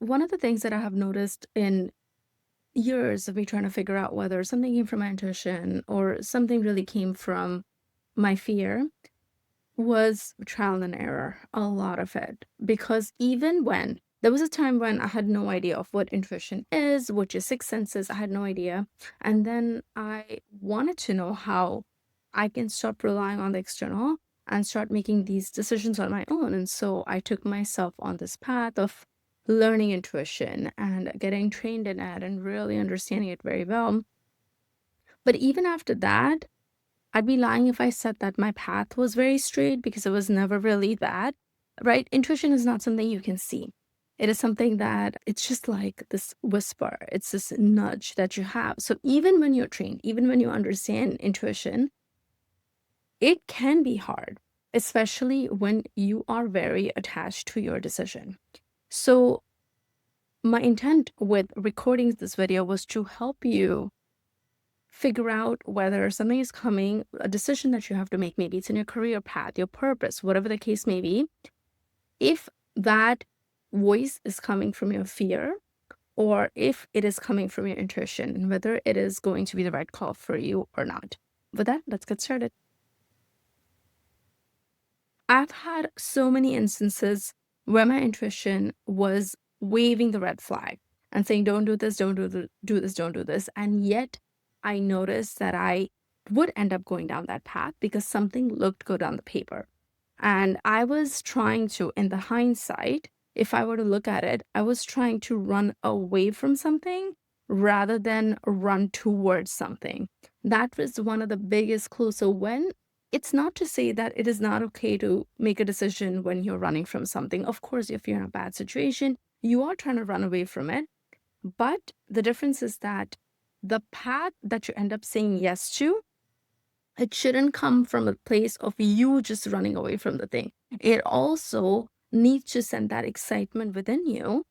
One of the things that I have noticed in years of me trying to figure out whether something came from my intuition or something really came from my fear was trial and error, a lot of it. Because even when there was a time when I had no idea of what intuition is, what your sixth sense is, I had no idea. And then I wanted to know how I can stop relying on the external and start making these decisions on my own. And so I took myself on this path of learning intuition and getting trained in it and really understanding it very well. But even after that, I'd be lying if I said that my path was very straight because it was never really that, right? Intuition is not something you can see. It is something that it's just like this whisper, it's this nudge that you have. So even when you're trained, even when you understand intuition, it can be hard, especially when you are very attached to your decision. So, my intent with recording this video was to help you figure out whether something is coming, a decision that you have to make, maybe it's in your career path, your purpose, whatever the case may be, if that voice is coming from your fear or if it is coming from your intuition, and whether it is going to be the right call for you or not. With that, let's get started. I've had so many instances where my intuition was waving the red flag and saying, don't do this, don't do this, don't do this. And yet I noticed that I would end up going down that path because something looked good on the paper. And I was trying to, in the hindsight, if I were to look at it, I was trying to run away from something rather than run towards something. That was one of the biggest clues. So when it's not to say that it is not okay to make a decision when you're running from something. Of course, if you're in a bad situation, you are trying to run away from it. But the difference is that the path that you end up saying yes to, it shouldn't come from a place of you just running away from the thing. It also needs to send that excitement within you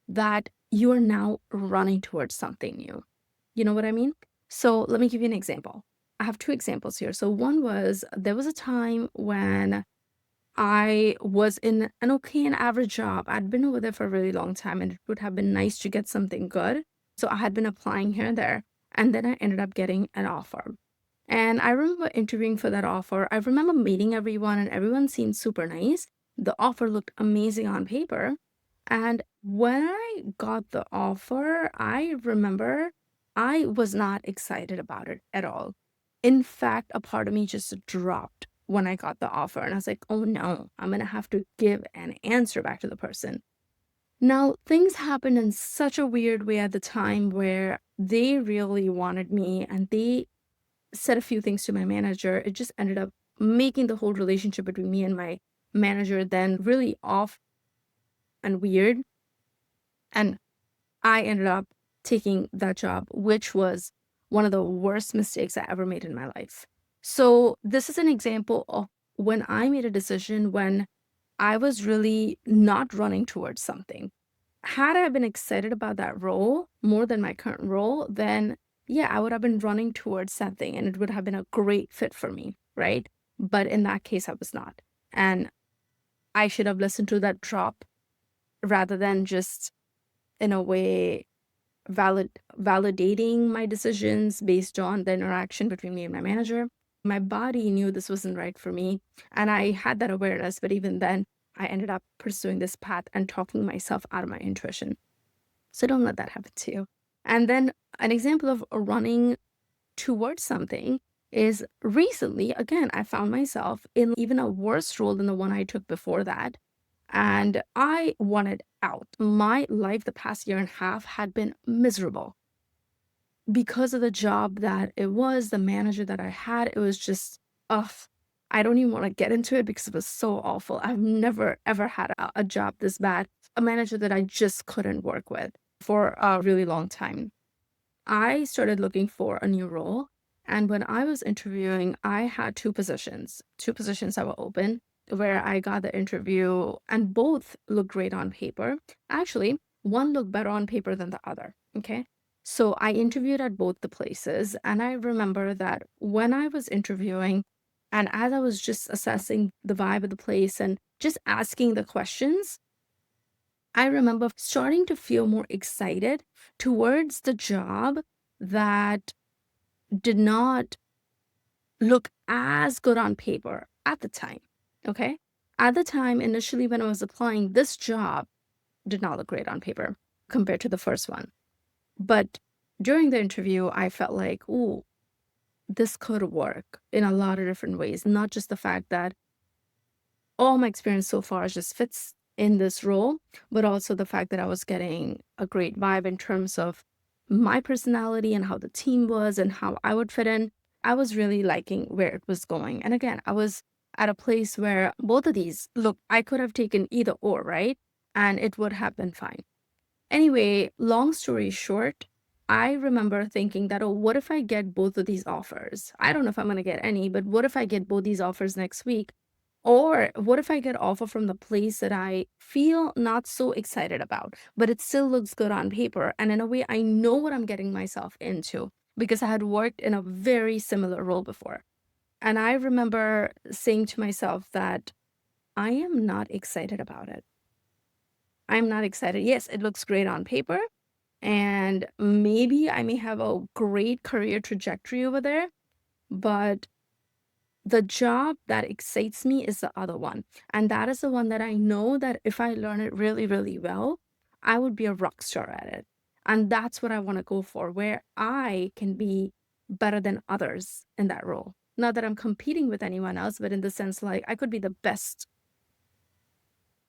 that you are now running towards something new. You know what I mean? So let me give you an example. I have two examples here. So one was there was a time when I was in an okay and average job. I'd been over there for a really long time and it would have been nice to get something good. So I had been applying here and there. And then I ended up getting an offer. And I remember interviewing for that offer. I remember meeting everyone and everyone seemed super nice. The offer looked amazing on paper. And when I got the offer, I remember I was not excited about it at all. In fact, a part of me just dropped when I got the offer. And I was like, oh no, I'm going to have to give an answer back to the person. Now, things happened in such a weird way at the time where they really wanted me and they said a few things to my manager. It just ended up making the whole relationship between me and my manager then really off and weird. And I ended up taking that job, which was one of the worst mistakes I ever made in my life. So, this is an example of when I made a decision when I was really not running towards something. Had I been excited about that role more than my current role, then yeah, I would have been running towards that thing and it would have been a great fit for me, right? But in that case, I was not. And I should have listened to that drop rather than just, in a way, validating my decisions based on the interaction between me and my manager. My body knew this wasn't right for me, and I had that awareness, but even then, I ended up pursuing this path and talking myself out of my intuition. So don't let that happen to you. And then an example of running towards something is recently, again, I found myself in even a worse role than the one I took before that. And I wanted out. My life the past year and a half had been miserable because of the job that it was, the manager that I had. It was just, ugh, I don't even want to get into it because it was so awful. I've never, ever had a job this bad, a manager that I just couldn't work with for a really long time. I started looking for a new role. And when I was interviewing, I had two positions that were open where I got the interview, and both looked great on paper. Actually, one looked better on paper than the other. Okay. So I interviewed at both the places. And I remember that when I was interviewing, and as I was just assessing the vibe of the place and just asking the questions, I remember starting to feel more excited towards the job that did not look as good on paper at the time. Okay. At the time, initially, when I was applying, this job did not look great on paper compared to the first one. But during the interview, I felt like, ooh, this could work in a lot of different ways, not just the fact that all my experience so far just fits in this role, but also the fact that I was getting a great vibe in terms of my personality and how the team was and how I would fit in. I was really liking where it was going. And again, I was at a place where both of these, look, I could have taken either or, right? And it would have been fine. Anyway, long story short, I remember thinking that, oh, what if I get both of these offers? I don't know if I'm going to get any, but what if I get both these offers next week? Or what if I get offer from the place that I feel not so excited about, but it still looks good on paper? And in a way, I know what I'm getting myself into because I had worked in a very similar role before. And I remember saying to myself that I am not excited about it. I'm not excited. Yes, it looks great on paper, and maybe I may have a great career trajectory over there, but the job that excites me is the other one. And that is the one that I know that if I learn it really, really well, I would be a rock star at it. And that's what I want to go for, where I can be better than others in that role. Not that I'm competing with anyone else, but in the sense like I could be the best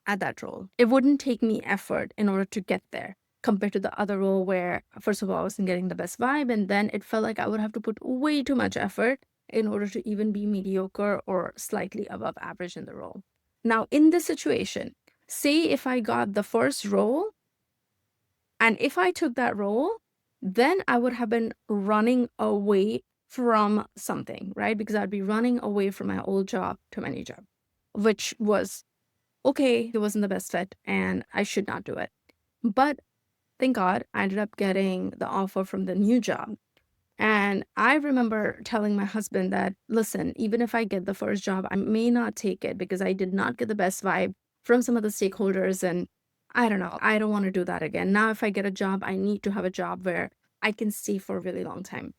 at that role. It wouldn't take me effort in order to get there compared to the other role where, first of all, I wasn't getting the best vibe. And then it felt like I would have to put way too much effort in order to even be mediocre or slightly above average in the role. Now, in this situation, say if I got the first role and if I took that role, then I would have been running away from something, right? Because I'd be running away from my old job to my new job, which was okay, it wasn't the best fit and I should not do it. But thank God I ended up getting the offer from the new job. And I remember telling my husband that, listen, even if I get the first job, I may not take it because I did not get the best vibe from some of the stakeholders. And I don't know, I don't want to do that again. Now, if I get a job, I need to have a job where I can stay for a really long time.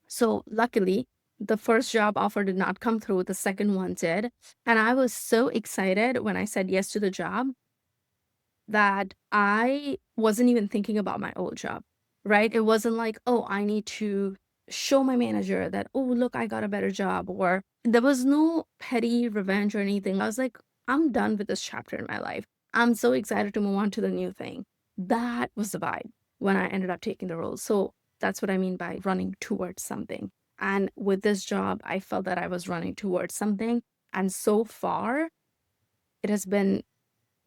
So luckily, the first job offer did not come through, the second one did. And I was so excited when I said yes to the job that I wasn't even thinking about my old job, right? It wasn't like, oh, I need to show my manager that, oh, look, I got a better job. Or there was no petty revenge or anything. I was like, I'm done with this chapter in my life. I'm so excited to move on to the new thing. That was the vibe when I ended up taking the role. So that's what I mean by running towards something. And with this job, I felt that I was running towards something. And so far, it has been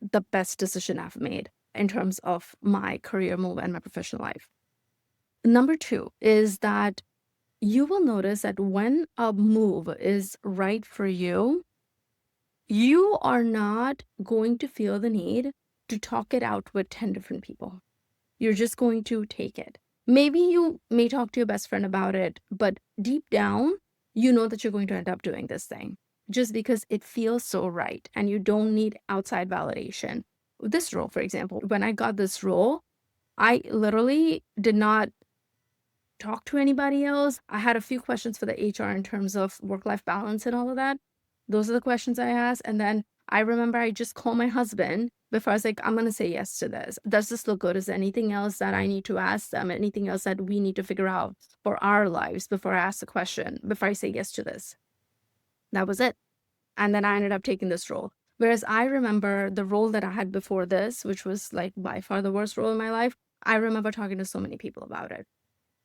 the best decision I've made in terms of my career move and my professional life. Number two is that you will notice that when a move is right for you, you are not going to feel the need to talk it out with 10 different people. You're just going to take it. Maybe you may talk to your best friend about it, but deep down, you know that you're going to end up doing this thing just because it feels so right and you don't need outside validation. This role, for example, when I got this role, I literally did not talk to anybody else. I had a few questions for the HR in terms of work-life balance and all of that. Those are the questions I asked. And then I remember I just called my husband before I was like, I'm going to say yes to this. Does this look good? Is there anything else that I need to ask them? Anything else that we need to figure out for our lives before I ask the question, before I say yes to this? That was it. And then I ended up taking this role. Whereas I remember the role that I had before this, which was like by far the worst role in my life, I remember talking to so many people about it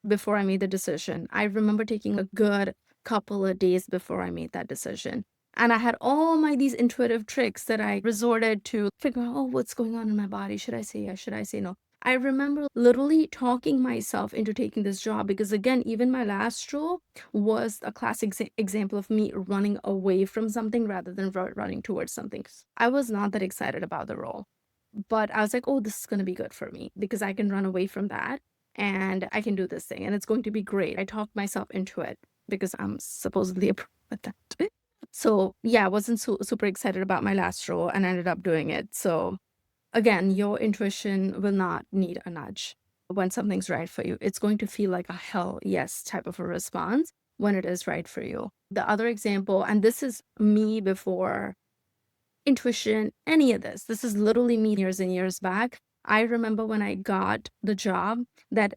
before I made the decision. I remember taking a good couple of days before I made that decision. And I had all my these intuitive tricks that I resorted to figure out, oh, what's going on in my body? Should I say yes? Should I say no? I remember literally talking myself into taking this job because, again, even my last role was a classic example of me running away from something rather than running towards something. I was not that excited about the role, but I was like, oh, this is going to be good for me because I can run away from that and I can do this thing and it's going to be great. I talked myself into it because I'm supposedly a pro at that. So yeah, I wasn't super excited about my last role and I ended up doing it. So Again, your intuition will not need a nudge when something's right for you. It's going to feel like a hell yes type of a response when it is right for you. The other example, and this is me before intuition, any of this. This is literally me years and years back. I remember when I got the job that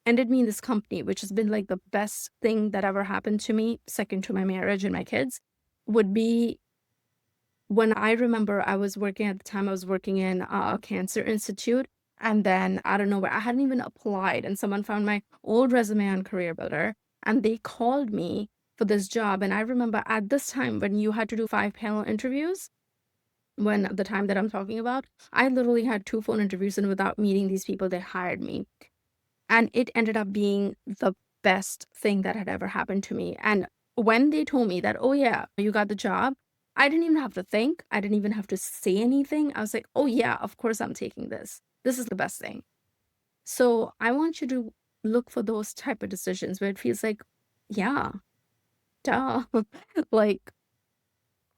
ended me in this company, which has been like the best thing that ever happened to me, second to my marriage and my kids, would be when I remember I was working at the time, I was working in a cancer institute. And then I don't know where I hadn't even applied, and someone found my old resume on Career Builder and they called me for this job. And I remember at this time when you had to do 5 panel interviews, when the time that I'm talking about, I literally had 2 phone interviews, and without meeting these people, they hired me. And it ended up being the best thing that had ever happened to me. And when they told me that, oh, yeah, you got the job, I didn't even have to think. I didn't even have to say anything. I was like, oh, yeah, of course I'm taking this. This is the best thing. So I want you to look for those type of decisions where it feels like, yeah, duh. Like,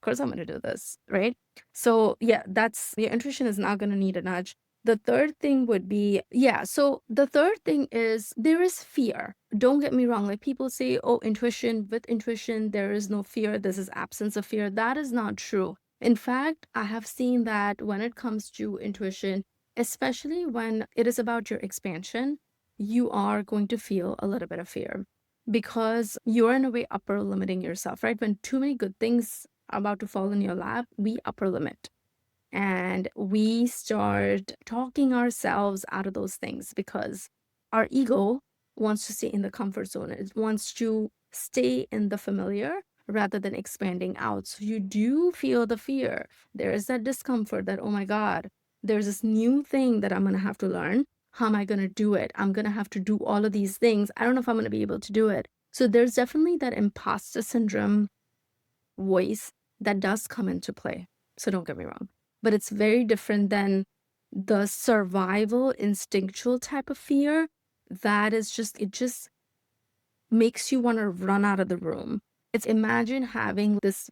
course I'm gonna do this, right? So yeah, that's your intuition is not gonna need a nudge. The third thing would be, yeah, so the third thing is there is fear. Don't get me wrong. Like people say, oh, intuition, with intuition, there is no fear. This is absence of fear. That is not true. In fact, I have seen that when it comes to intuition, especially when it is about your expansion, you are going to feel a little bit of fear because you're in a way upper limiting yourself, right? When too many good things are about to fall in your lap, we upper limit and we start talking ourselves out of those things because our ego wants to stay in the comfort zone. It wants to stay in the familiar rather than expanding out. So you do feel the fear. There is that discomfort that, oh my God, there's this new thing that I'm going to have to learn. How am I going to do it? I'm going to have to do all of these things. I don't know if I'm going to be able to do it. So there's definitely that imposter syndrome voice that does come into play. So don't get me wrong. But it's very different than the survival instinctual type of fear that is just, it just makes you want to run out of the room. It's imagine having this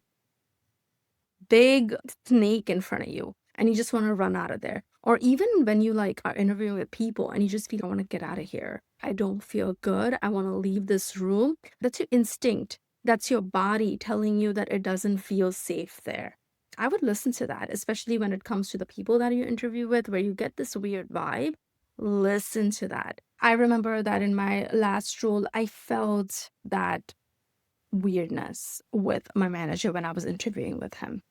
big snake in front of you and you just want to run out of there. Or even when you like are interviewing with people and you just feel, I want to get out of here. I don't feel good. I want to leave this room. That's your instinct. That's your body telling you that it doesn't feel safe there. I would listen to that, especially when it comes to the people that you interview with, where you get this weird vibe. Listen to that. I remember that in my last role, I felt that weirdness with my manager when I was interviewing with him.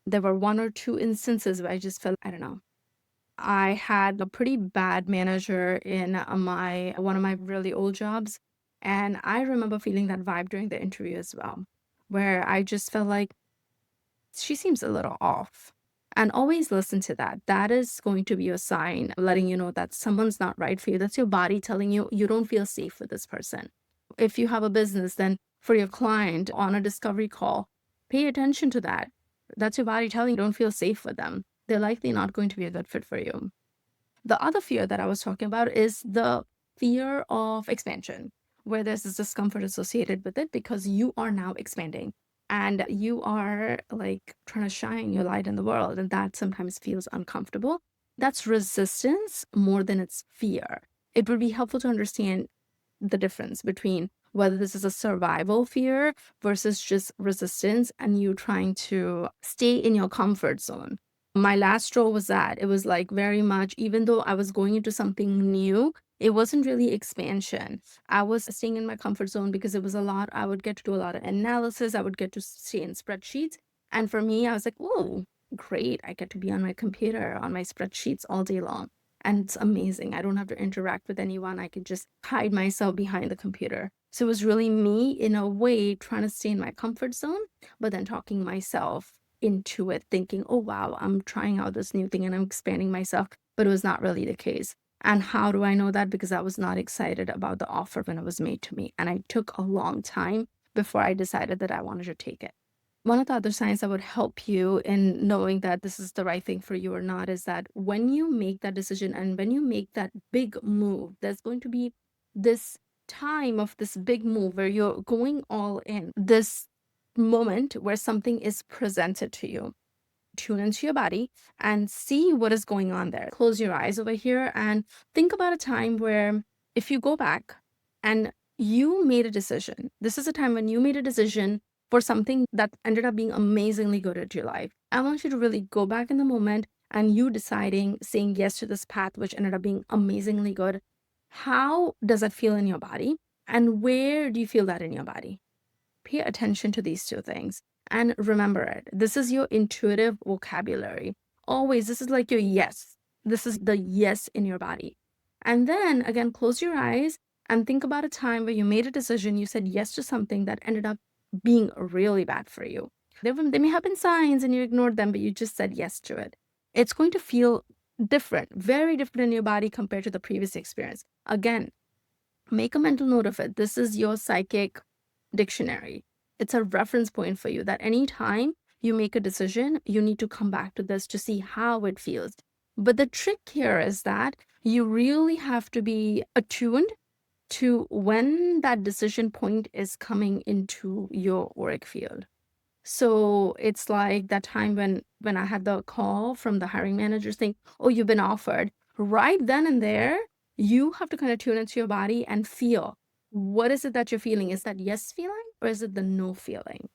There were 1 or 2 instances where I just felt, I don't know. I had a pretty bad manager in my one of my really old jobs, and I remember feeling that vibe during the interview as well, where I just felt like she seems a little off. And always listen to that. That is going to be a sign letting you know that someone's not right for you. That's your body telling you you don't feel safe with this person. If you have a business, then for your client on a discovery call, pay attention to that. That's your body telling you don't feel safe with them. They're likely not going to be a good fit for you. The other fear that I was talking about is the fear of expansion, where there's this discomfort associated with it because you are now expanding and you are like trying to shine your light in the world, and that sometimes feels uncomfortable. That's resistance more than it's fear. It would be helpful to understand the difference between whether this is a survival fear versus just resistance and you trying to stay in your comfort zone. My last role was that it was like very much, even though I was going into something new, it wasn't really expansion. I was staying in my comfort zone because it was a lot. I would get to do a lot of analysis. I would get to stay in spreadsheets. And for me, I was like, oh, great. I get to be on my computer, on my spreadsheets all day long. And it's amazing. I don't have to interact with anyone. I can just hide myself behind the computer. So it was really me, in a way, trying to stay in my comfort zone, but then talking myself into it, thinking, oh, wow, I'm trying out this new thing and I'm expanding myself. But it was not really the case. And how do I know that? Because I was not excited about the offer when it was made to me. And I took a long time before I decided that I wanted to take it. One of the other signs that would help you in knowing that this is the right thing for you or not is that when you make that decision and when you make that big move, there's going to be this time of this big move where you're going all in, this moment where something is presented to you. tune into your body and see what is going on there. Close your eyes over here and think about a time where, if you go back and you made a decision, this is a time when you made a decision for something that ended up being amazingly good at your life. I want you to really go back in the moment and you deciding, saying yes to this path, which ended up being amazingly good. How does that feel in your body? And where do you feel that in your body? Pay attention to these two things and remember it. This is your intuitive vocabulary. Always, this is like your yes. This is the yes in your body. And then again, close your eyes and think about a time where you made a decision, you said yes to something that ended up being really bad for you. There may have been signs and you ignored them, but you just said yes to it. It's going to feel different, very different in your body compared to the previous experience. Again, make a mental note of it. This is your psychic dictionary. It's a reference point for you that anytime you make a decision, you need to come back to this to see how it feels. But the trick here is that you really have to be attuned to when that decision point is coming into your auric field. So it's like that time when I had the call from the hiring manager saying, "Oh, you've been offered." Right then and there, you have to kind of tune into your body and feel, what is it that you're feeling? Is that yes feeling or is it the no feeling?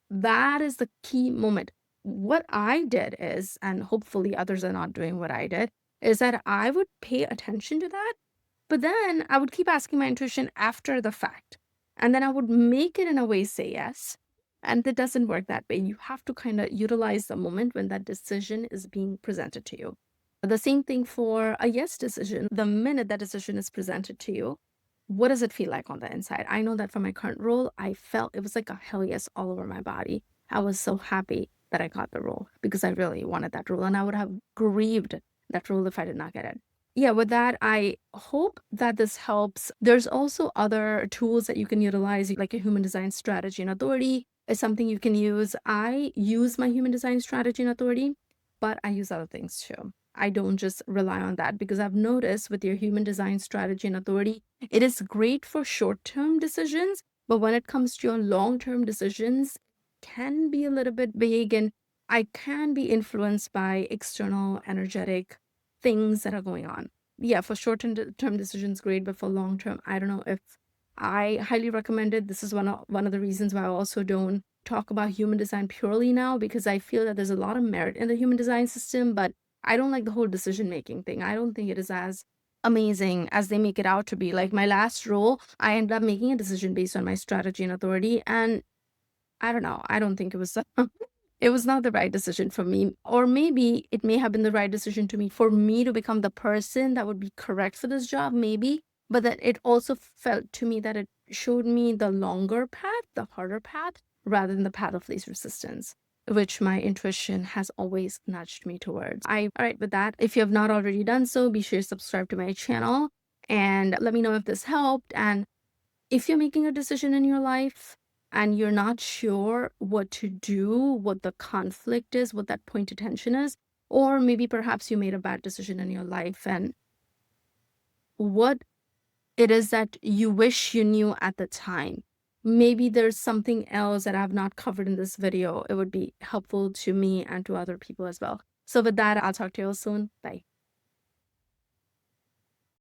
That is the key moment. What I did is, and hopefully others are not doing what I did, is that I would pay attention to that, but then I would keep asking my intuition after the fact. And then I would make it in a way say yes. And it doesn't work that way. You have to kind of utilize the moment when that decision is being presented to you. The same thing for a yes decision. The minute that decision is presented to you, what does it feel like on the inside? I know that for my current role, I felt it was like a hell yes all over my body. I was so happy that I got the role because I really wanted that role and I would have grieved that role if I did not get it. Yeah, with that, I hope that this helps. There's also other tools that you can utilize, like a human design strategy and authority is something you can use. I use my human design strategy and authority, but I use other things too. I don't just rely on that because I've noticed with your human design strategy and authority, it is great for short-term decisions, but when it comes to your long-term decisions, can be a little bit vague and I can be influenced by external energetic things that are going on. Yeah, for short-term decisions, great, but for long-term, I don't know if I highly recommend it. This is one of the reasons why I also don't talk about human design purely now because I feel that there's a lot of merit in the human design system, but I don't like the whole decision-making thing. I don't think it is as amazing as they make it out to be. Like my last role, I ended up making a decision based on my strategy and authority, and I don't know. I don't think it was it was not the right decision for me. Or maybe it may have been the right decision to me for me to become the person that would be correct for this job, maybe. But that it also felt to me that it showed me the longer path, the harder path, rather than the path of least resistance, which my intuition has always nudged me towards. All right, with that, if you have not already done so, be sure to subscribe to my channel and let me know if this helped. And if you're making a decision in your life and you're not sure what to do, what the conflict is, what that point of tension is, or maybe perhaps you made a bad decision in your life and what it is that you wish you knew at the time. Maybe there's something else that I've not covered in this video. It would be helpful to me and to other people as well. So with that, I'll talk to you all soon. Bye.